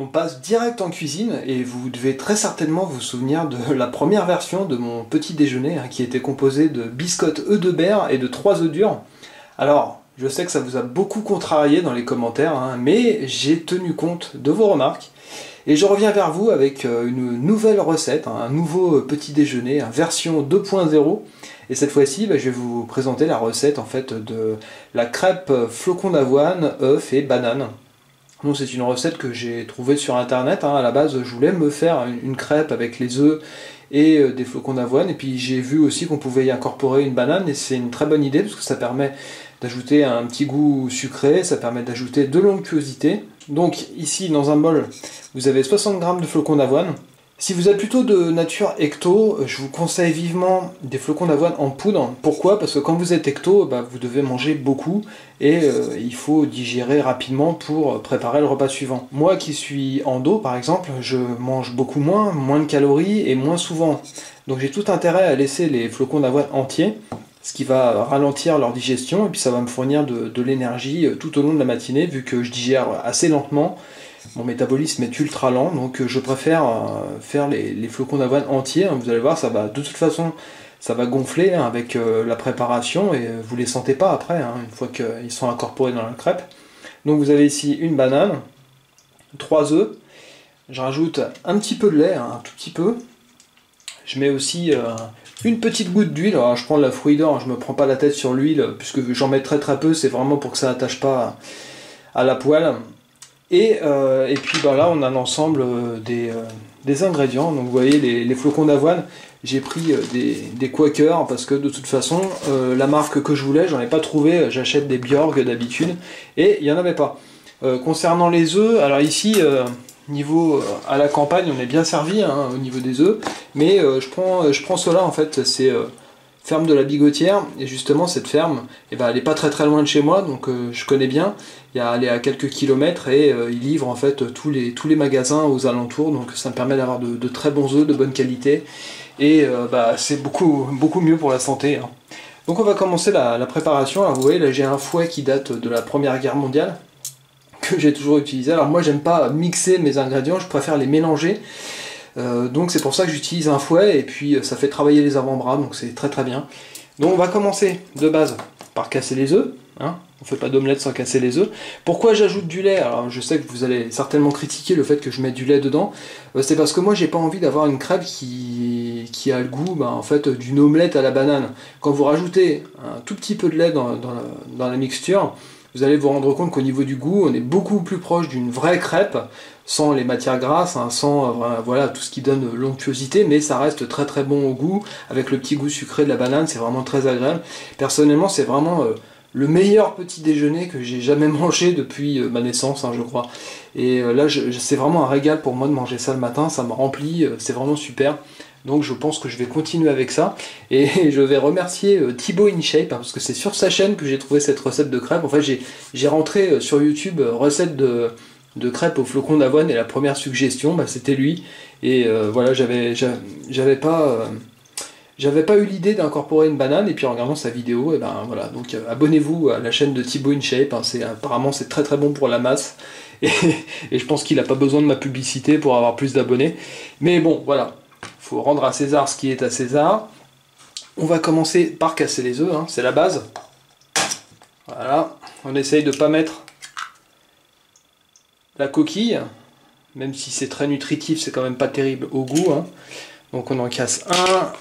On passe direct en cuisine et vous devez très certainement vous souvenir de la première version de mon petit déjeuner qui était composé de biscottes œufs de berre et de 3 œufs durs. Alors, je sais que ça vous a beaucoup contrarié dans les commentaires, mais j'ai tenu compte de vos remarques et je reviens vers vous avec une nouvelle recette, un nouveau petit déjeuner, version 2.0. Et cette fois-ci, je vais vous présenter la recette en fait de la crêpe flocon d'avoine, œufs et banane. Donc c'est une recette que j'ai trouvée sur internet. À la base, je voulais me faire une crêpe avec les œufs et des flocons d'avoine. Et puis j'ai vu aussi qu'on pouvait y incorporer une banane. Et c'est une très bonne idée parce que ça permet d'ajouter un petit goût sucré. Ça permet d'ajouter de l'onctuosité. Donc ici, dans un bol, vous avez 60 g de flocons d'avoine. Si vous êtes plutôt de nature ecto, je vous conseille vivement des flocons d'avoine en poudre. Pourquoi? Parce que quand vous êtes ecto, vous devez manger beaucoup et il faut digérer rapidement pour préparer le repas suivant. Moi qui suis endo par exemple, je mange beaucoup moins de calories et moins souvent. Donc j'ai tout intérêt à laisser les flocons d'avoine entiers, ce qui va ralentir leur digestion et puis ça va me fournir de l'énergie tout au long de la matinée vu que je digère assez lentement. Mon métabolisme est ultra lent, donc je préfère faire les flocons d'avoine entiers. Vous allez voir, ça va de toute façon, ça va gonfler avec la préparation et vous les sentez pas après, une fois qu'ils sont incorporés dans la crêpe. Donc vous avez ici une banane, 3 œufs. Je rajoute un petit peu de lait, un tout petit peu. Je mets aussi une petite goutte d'huile. Alors je prends de la fruit d'or, je me prends pas la tête sur l'huile puisque j'en mets très peu. C'est vraiment pour que ça n'attache pas à la poêle. Et puis là on a l'ensemble des ingrédients. Donc vous voyez les flocons d'avoine, j'ai pris des Quaker parce que de toute façon la marque que je voulais, j'en ai pas trouvé. J'achète des Bjorg d'habitude et il n'y en avait pas. Concernant les œufs, alors ici niveau à la campagne on est bien servi au niveau des œufs, mais je prends cela en fait, c'est ferme de la Bigotière, et justement cette ferme, elle est pas très loin de chez moi, donc je connais bien. Elle est à quelques kilomètres et ils livrent en fait tous les magasins aux alentours, donc ça me permet d'avoir de très bons œufs de bonne qualité et c'est beaucoup mieux pour la santé. Donc on va commencer la préparation. Alors vous voyez là j'ai un fouet qui date de la Première Guerre mondiale que j'ai toujours utilisé. Alors moi j'aime pas mixer mes ingrédients, je préfère les mélanger. Donc c'est pour ça que j'utilise un fouet et puis ça fait travailler les avant-bras, donc c'est très bien. Donc on va commencer de base par casser les œufs. On fait pas d'omelette sans casser les œufs. Pourquoi j'ajoute du lait? Alors je sais que vous allez certainement critiquer le fait que je mette du lait dedans. C'est parce que moi j'ai pas envie d'avoir une crêpe qui a le goût en fait d'une omelette à la banane. Quand vous rajoutez un tout petit peu de lait dans la mixture, vous allez vous rendre compte qu'au niveau du goût, on est beaucoup plus proche d'une vraie crêpe, sans les matières grasses, sans tout ce qui donne l'onctuosité, mais ça reste très bon au goût, avec le petit goût sucré de la banane, c'est vraiment très agréable. Personnellement, c'est vraiment le meilleur petit déjeuner que j'ai jamais mangé depuis ma naissance, je crois. Et là, c'est vraiment un régal pour moi de manger ça le matin, ça me remplit, c'est vraiment super. Donc je pense que je vais continuer avec ça et je vais remercier Thibaut InShape parce que c'est sur sa chaîne que j'ai trouvé cette recette de crêpes. En fait j'ai rentré sur YouTube recette de crêpes aux flocons d'avoine et la première suggestion c'était lui et voilà j'avais pas eu l'idée d'incorporer une banane et puis en regardant sa vidéo voilà donc abonnez-vous à la chaîne de Thibaut InShape, apparemment c'est très bon pour la masse et je pense qu'il n'a pas besoin de ma publicité pour avoir plus d'abonnés, mais bon voilà. Faut rendre à César ce qui est à César. On va commencer par casser les œufs, c'est la base. Voilà, on essaye de ne pas mettre la coquille, même si c'est très nutritif, c'est quand même pas terrible au goût. Donc on en casse un,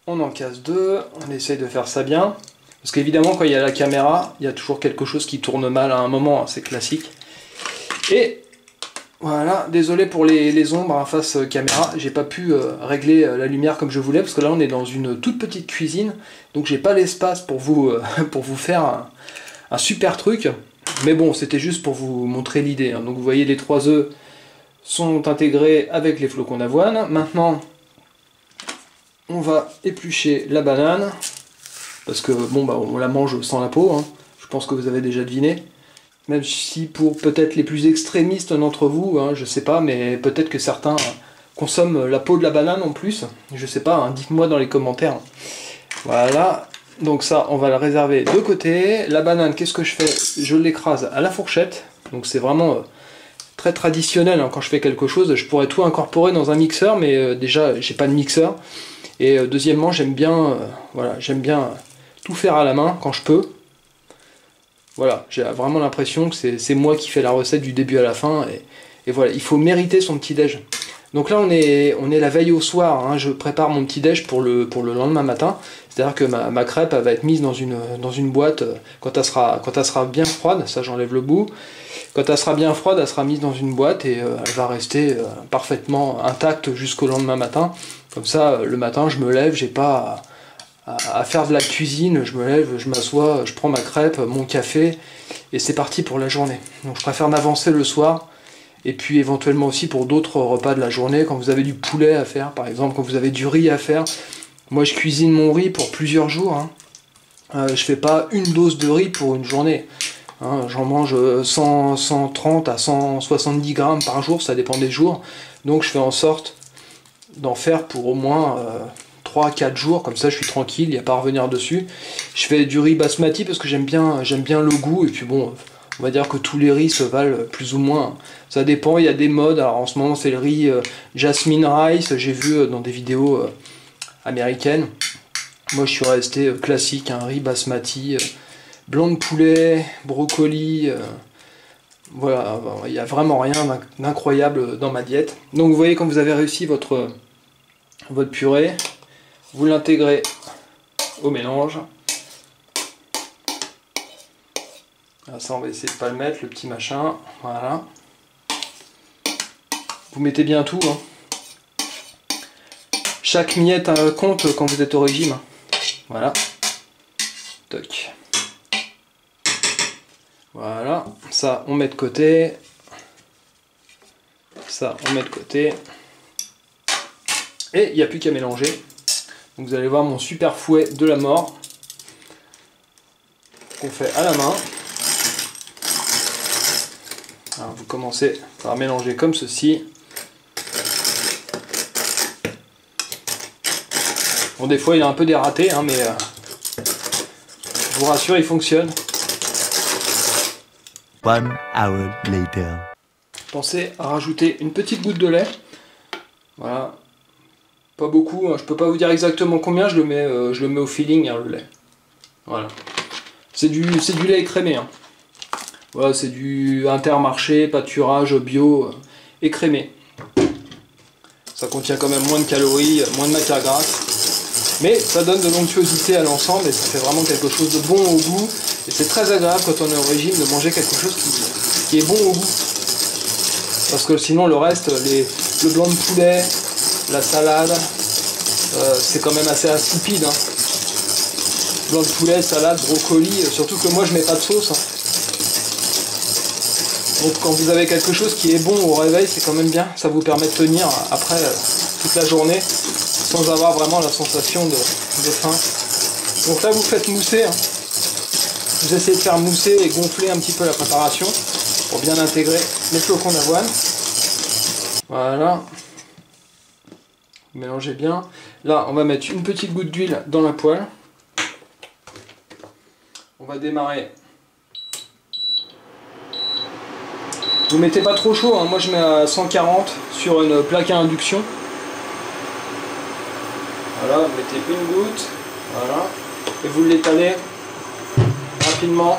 on en casse deux, on essaye de faire ça bien. Parce qu'évidemment quand il y a la caméra, il y a toujours quelque chose qui tourne mal à un moment, c'est classique. Et voilà, désolé pour les ombres face caméra, j'ai pas pu régler la lumière comme je voulais parce que là on est dans une toute petite cuisine, donc j'ai pas l'espace pour vous faire un super truc, mais bon c'était juste pour vous montrer l'idée. Donc vous voyez les 3 œufs sont intégrés avec les flocons d'avoine. Maintenant on va éplucher la banane parce que on la mange sans la peau, je pense que vous avez déjà deviné. Même si pour peut-être les plus extrémistes d'entre vous, je sais pas, mais peut-être que certains consomment la peau de la banane en plus. Je sais pas, dites-moi dans les commentaires. Voilà, donc ça, on va le réserver de côté. La banane, qu'est-ce que je fais? Je l'écrase à la fourchette. Donc c'est vraiment très traditionnel, hein. Quand je fais quelque chose, je pourrais tout incorporer dans un mixeur, mais déjà j'ai pas de mixeur. Et deuxièmement, j'aime bien, voilà, j'aime bien tout faire à la main quand je peux. Voilà, j'ai vraiment l'impression que c'est moi qui fais la recette du début à la fin. Et voilà, il faut mériter son petit-déj. Donc là, on est la veille au soir, hein. Je prépare mon petit-déj pour le lendemain matin. C'est-à-dire que ma crêpe elle va être mise dans une boîte quand elle sera bien froide. Ça, j'enlève le bout. Quand elle sera bien froide, elle sera mise dans une boîte et elle va rester parfaitement intacte jusqu'au lendemain matin. Comme ça, le matin, je me lève, j'ai pas à faire de la cuisine, je me lève, je m'assois, je prends ma crêpe, mon café, et c'est parti pour la journée. Donc je préfère m'avancer le soir, et puis éventuellement aussi pour d'autres repas de la journée, quand vous avez du poulet à faire, par exemple, quand vous avez du riz à faire. Moi je cuisine mon riz pour plusieurs jours, hein. Je fais pas une dose de riz pour une journée. Hein, j'en mange 130 à 170 grammes par jour, ça dépend des jours. Donc je fais en sorte d'en faire pour au moins 3-4 jours, comme ça je suis tranquille, il n'y a pas à revenir dessus. Je fais du riz basmati parce que j'aime bien le goût, et puis bon, on va dire que tous les riz se valent plus ou moins. Ça dépend, il y a des modes. Alors en ce moment c'est le riz jasmine rice, j'ai vu dans des vidéos américaines. Moi je suis resté classique, un riz basmati, blanc de poulet, brocoli, voilà, il n'y a vraiment rien d'incroyable dans ma diète. Donc vous voyez, quand vous avez réussi votre purée, vous l'intégrez au mélange. Alors ça, on va essayer de ne pas le mettre, le petit machin. Voilà. Vous mettez bien tout, hein. Chaque miette compte quand vous êtes au régime. Voilà. Toc. Voilà. Ça, on met de côté. Ça, on met de côté. Et il n'y a plus qu'à mélanger. Donc vous allez voir mon super fouet de la mort qu'on fait à la main. Alors vous commencez par mélanger comme ceci. Bon, des fois il y a un peu des ratés, hein, mais je vous rassure, il fonctionne. 1 hour later. Pensez à rajouter une petite goutte de lait. Voilà. Pas beaucoup, hein. Je peux pas vous dire exactement combien, je le mets au feeling, hein, le lait. Voilà. C'est du lait écrémé, hein. Voilà, c'est du Intermarché, pâturage bio écrémé. Ça contient quand même moins de calories, moins de matière grasse. Mais ça donne de l'onctuosité à l'ensemble et ça fait vraiment quelque chose de bon au goût. Et c'est très agréable quand on est au régime de manger quelque chose qui est bon au goût. Parce que sinon le reste, le blanc de poulet, la salade, c'est quand même assez insipide, hein. Blanc de poulet, salade, brocoli, surtout que moi je mets pas de sauce, hein. Donc quand vous avez quelque chose qui est bon au réveil, c'est quand même bien, ça vous permet de tenir après toute la journée sans avoir vraiment la sensation de faim. Donc là vous faites mousser, hein. Vous essayez de faire mousser et gonfler un petit peu la préparation pour bien intégrer les flocons d'avoine. Voilà. Mélangez bien. Là on va mettre une petite goutte d'huile dans la poêle. On va démarrer. Vous mettez pas trop chaud, hein. Moi je mets à 140 sur une plaque à induction. Voilà, vous mettez une goutte, voilà, et vous l'étalez rapidement,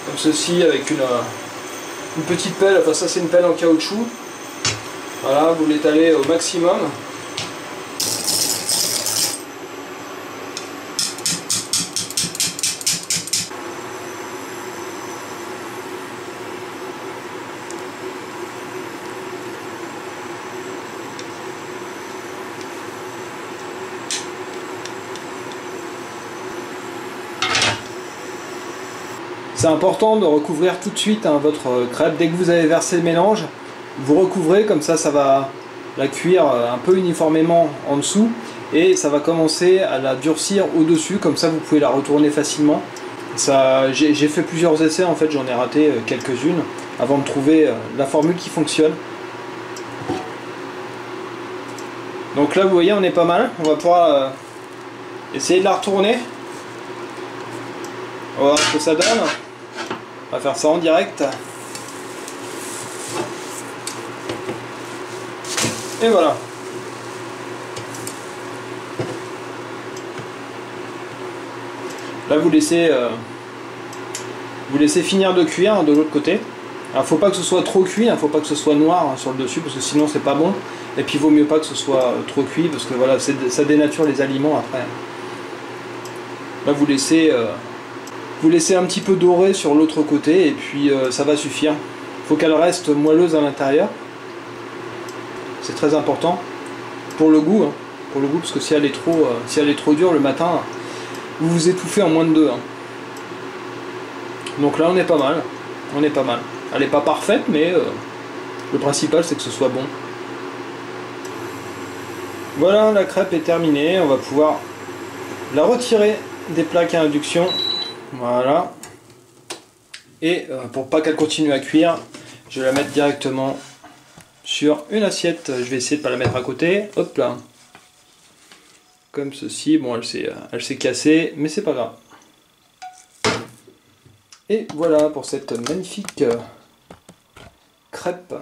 comme ceci, avec une petite pelle. Enfin ça c'est une pelle en caoutchouc. Voilà, vous l'étalez au maximum. C'est important de recouvrir tout de suite, hein, votre crêpe. Dès que vous avez versé le mélange, vous recouvrez, comme ça va la cuire un peu uniformément en dessous et ça va commencer à la durcir au-dessus, comme ça vous pouvez la retourner facilement. J'ai fait plusieurs essais, en fait j'en ai raté quelques-unes avant de trouver la formule qui fonctionne. Donc là vous voyez, on est pas mal, on va pouvoir essayer de la retourner. On va voir ce que ça donne. On va faire ça en direct. Et voilà. Là vous laissez finir de cuire de l'autre côté. Alors faut pas que ce soit trop cuit, faut pas que ce soit noir sur le dessus parce que sinon c'est pas bon. Et puis il vaut mieux pas que ce soit trop cuit parce que voilà, ça dénature les aliments après. Là vous laissez un petit peu doré sur l'autre côté et puis ça va suffire. Faut qu'elle reste moelleuse à l'intérieur. C'est très important pour le goût, parce que si elle est trop dure le matin, vous vous étouffez en moins de 2. Donc là on est pas mal. Elle n'est pas parfaite, mais le principal c'est que ce soit bon. Voilà, la crêpe est terminée. On va pouvoir la retirer des plaques à induction. Voilà. Et pour pas qu'elle continue à cuire, je vais la mettre directement sur une assiette. Je vais essayer de ne pas la mettre à côté. Hop là. Comme ceci. Bon, elle s'est cassée, mais c'est pas grave. Et voilà pour cette magnifique crêpe